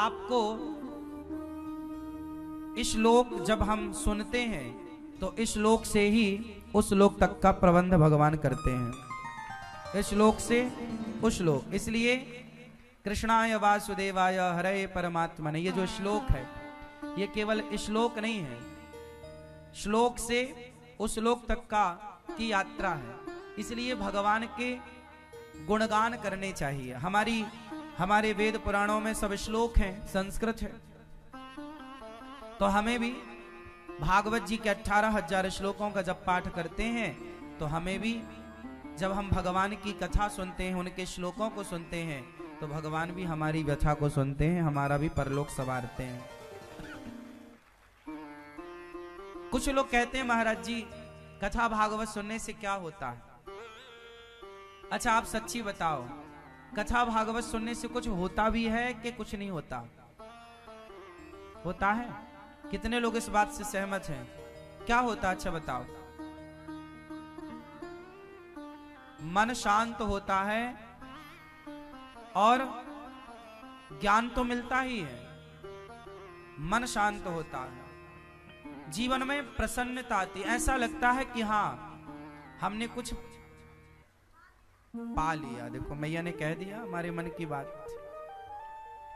आपको इस श्लोक जब हम सुनते हैं तो इस श्लोक से ही उस श्लोक तक का प्रबंध भगवान करते हैं, इस श्लोक से उस श्लोक। इसलिए कृष्णाय वासुदेवाय हरे परमात्मने, ये जो श्लोक है ये केवल श्लोक नहीं है, श्लोक से उस श्लोक तक का की यात्रा है। इसलिए भगवान के गुणगान करने चाहिए। हमारे वेद पुराणों में सब श्लोक हैं, संस्कृत है, तो हमें भी भागवत जी के 18,000 श्लोकों का जब पाठ करते हैं तो हमें भी जब हम भगवान की कथा सुनते हैं, उनके श्लोकों को सुनते हैं, तो भगवान भी हमारी व्यथा को सुनते हैं, हमारा भी परलोक संवारते हैं। कुछ लोग कहते हैं महाराज जी कथा भागवत सुनने से क्या होता है। अच्छा आप सच्ची बताओ, कथा भागवत सुनने से कुछ होता भी है कि कुछ नहीं होता? होता है। कितने लोग इस बात से सहमत हैं? क्या होता? अच्छा बताओ। मन शांत होता है और ज्ञान तो मिलता ही है। मन शांत होता है, जीवन में प्रसन्नता आती, ऐसा लगता है कि हाँ हमने कुछ पा लिया। देखो मैया ने कह दिया हमारे मन की बात,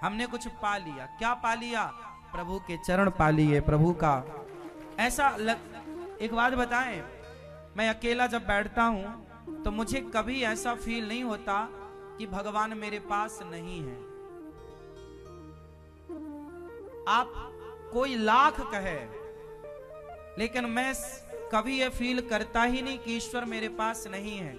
हमने कुछ पा लिया। क्या पा लिया? प्रभु के चरण पा लिए, प्रभु का ऐसा एक बात बताएं, मैं अकेला जब बैठता हूं तो मुझे कभी ऐसा फील नहीं होता कि भगवान मेरे पास नहीं है। आप कोई लाख कहे लेकिन मैं कभी ये फील करता ही नहीं कि ईश्वर मेरे पास नहीं है।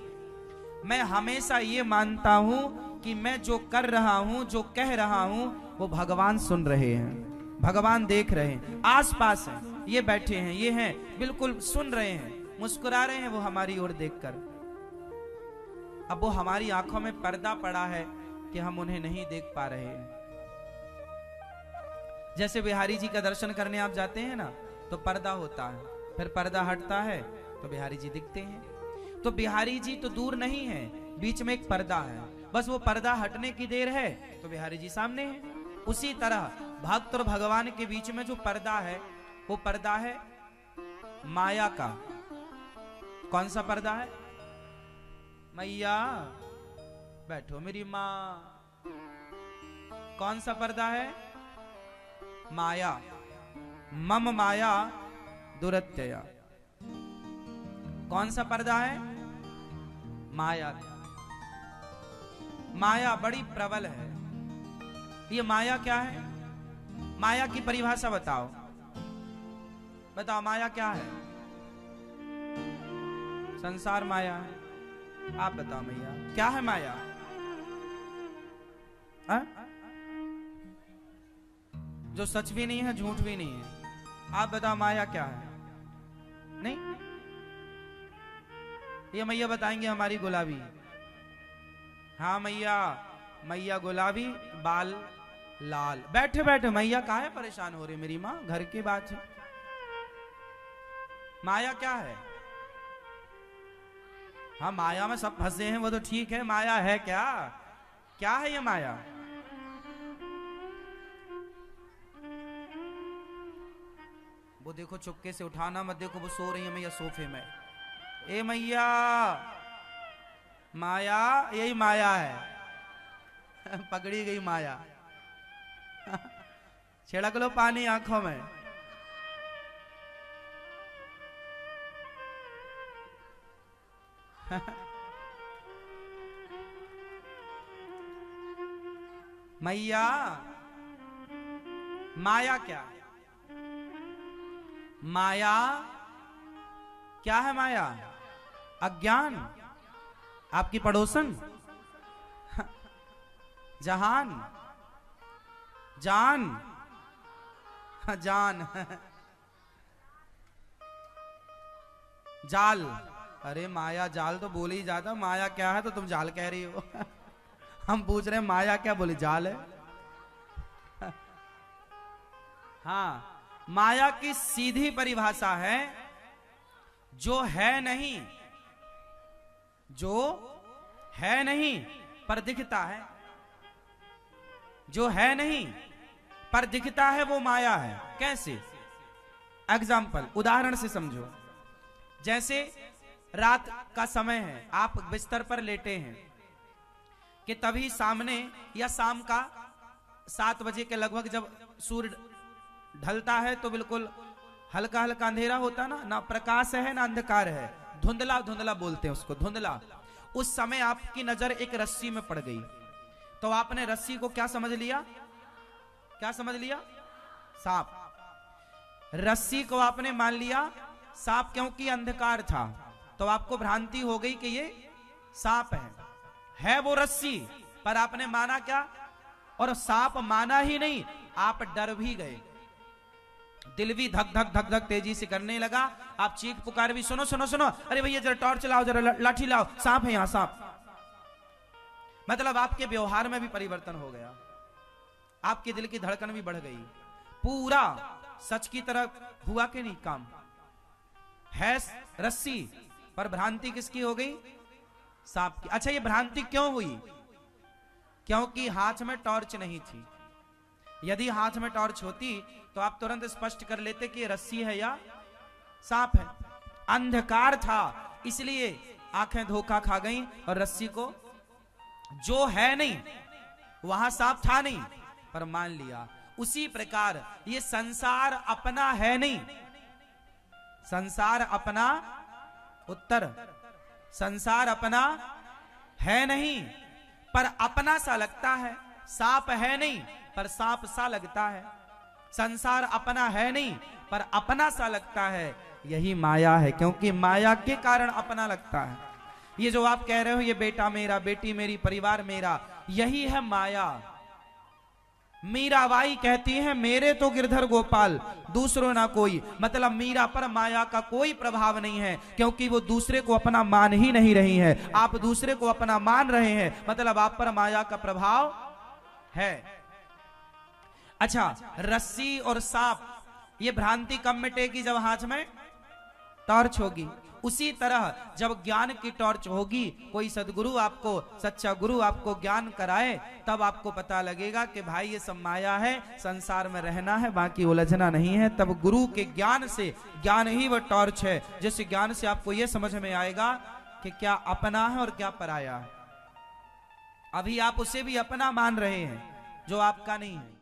मैं हमेशा ये मानता हूं कि मैं जो कर रहा हूं, जो कह रहा हूं, वो भगवान सुन रहे हैं, भगवान देख रहे हैं, आस पास हैं, ये बैठे हैं, ये हैं, बिल्कुल सुन रहे हैं, मुस्कुरा रहे हैं वो हमारी ओर देखकर। अब वो हमारी आंखों में पर्दा पड़ा है कि हम उन्हें नहीं देख पा रहे हैं। जैसे बिहारी जी का दर्शन करने आप जाते हैं ना, तो पर्दा होता है, फिर पर्दा हटता है तो बिहारी जी दिखते हैं। तो बिहारी जी तो दूर नहीं है, बीच में एक पर्दा है, बस वो पर्दा हटने की देर है तो बिहारी जी सामने है। उसी तरह भक्त और भगवान के बीच में जो पर्दा है वो पर्दा है माया का। कौन सा पर्दा है? मैया बैठो मेरी माँ। कौन सा पर्दा है? माया। मम माया दुरत्यया। कौन सा पर्दा है? माया। माया बड़ी प्रबल है। ये माया क्या है? माया की परिभाषा बताओ, बताओ माया क्या है? संसार माया है। आप बताओ भैया क्या है माया? जो सच भी नहीं है, झूठ भी नहीं है। आप बताओ माया क्या है? नहीं, ये मैया बताएंगे हमारी गुलाबी। हाँ मैया, मैया गुलाबी, बाल लाल। बैठे बैठे मैया काहे परेशान हो रही मेरी माँ, घर की बात है। माया क्या है? हाँ माया में सब फंसे हैं, वो तो ठीक है, माया है क्या? क्या है ये माया? वो देखो चुपके से उठाना मत, देखो वो सो रही है मैया सोफे में। ए मैया, माया यही माया है। पकड़ी गई माया। छिड़क लो पानी आंखों में। मैया, माया क्या है? माया क्या है? माया अज्ञान, आपकी पड़ोसन, जहान, जान, जान, जाल। अरे माया जाल तो बोले ही जाता, माया क्या है तो तुम जाल कह रही हो। हम पूछ रहे हैं माया क्या, बोले जाल है। हाँ, माया की सीधी परिभाषा है जो है नहीं, जो है नहीं पर दिखता है, जो है नहीं पर दिखता है वो माया है। कैसे? एग्जाम्पल, उदाहरण से समझो। जैसे रात का समय है, आप बिस्तर पर लेटे हैं कि तभी सामने या शाम का 7 बजे के लगभग जब सूर्य ढलता है तो बिल्कुल हल्का हल्का अंधेरा होता ना प्रकाश है ना अंधकार है, धुंधला धुंधला बोलते हैं उसको, धुंधला। उस समय आपकी नजर एक रस्सी में पड़ गई, तो आपने रस्सी को क्या समझ लिया? क्या समझ लिया? सांप। रस्सी को आपने मान लिया सांप, क्योंकि अंधकार था, तो आपको भ्रांति हो गई कि ये सांप है वो रस्सी, पर आपने माना क्या? और सांप माना ही नहीं, आप डर भी गए, दिल भी धक धक धक धक तेजी से करने लगा। आप चीख पुकार भी, सुनो सुनो सुनो, अरे भैया जरा टॉर्च लाओ, जरा लाठी लाओ, सांप है यहां सांप। मतलब आपके व्यवहार में भी परिवर्तन हो गया, आपके दिल की धड़कन भी बढ़ गई, पूरा सच की तरफ हुआ कि नहीं काम? है रस्सी, पर भ्रांति किसकी हो गई? सांप की। अच्छा, ये भ्रांति क्यों हुई? क्योंकि हाथ में टॉर्च नहीं थी। यदि हाथ में टॉर्च होती तो आप तुरंत स्पष्ट कर लेते कि ये रस्सी है या सांप है। अंधकार था, इसलिए आंखें धोखा खा गईं और रस्सी को जो है नहीं, वहां सांप था नहीं, पर मान लिया। उसी प्रकार ये संसार अपना है नहीं, संसार अपना, उत्तर, संसार अपना है नहीं पर अपना सा लगता है। सांप है नहीं पर सांप सा लगता है। संसार अपना है नहीं पर अपना सा लगता है। यही माया है, क्योंकि माया के कारण अपना लगता है। ये जो आप कह रहे हो ये बेटा मेरा, बेटी मेरी, परिवार मेरा, यही है माया। मीराबाई कहती है मेरे तो गिरधर गोपाल, दूसरों ना कोई। मतलब मीरा पर माया का कोई प्रभाव नहीं है, क्योंकि वो दूसरे को अपना मान ही नहीं रही है। आप दूसरे को अपना मान रहे हैं, मतलब आप पर माया का प्रभाव है। अच्छा, रस्सी और सांप, ये भ्रांति कब मिटेगी? जब हाथ में टॉर्च होगी। उसी तरह जब ज्ञान की टॉर्च होगी, कोई सदगुरु आपको, सच्चा गुरु आपको ज्ञान कराए, तब आपको पता लगेगा कि भाई ये सब माया है, संसार में रहना है, बाकी उलझना नहीं है। तब गुरु के ज्ञान से, ज्ञान ही वह टॉर्च है जिस ज्ञान से आपको यह समझ में आएगा कि क्या अपना है और क्या पराया है। अभी आप उसे भी अपना मान रहे हैं जो आपका नहीं है।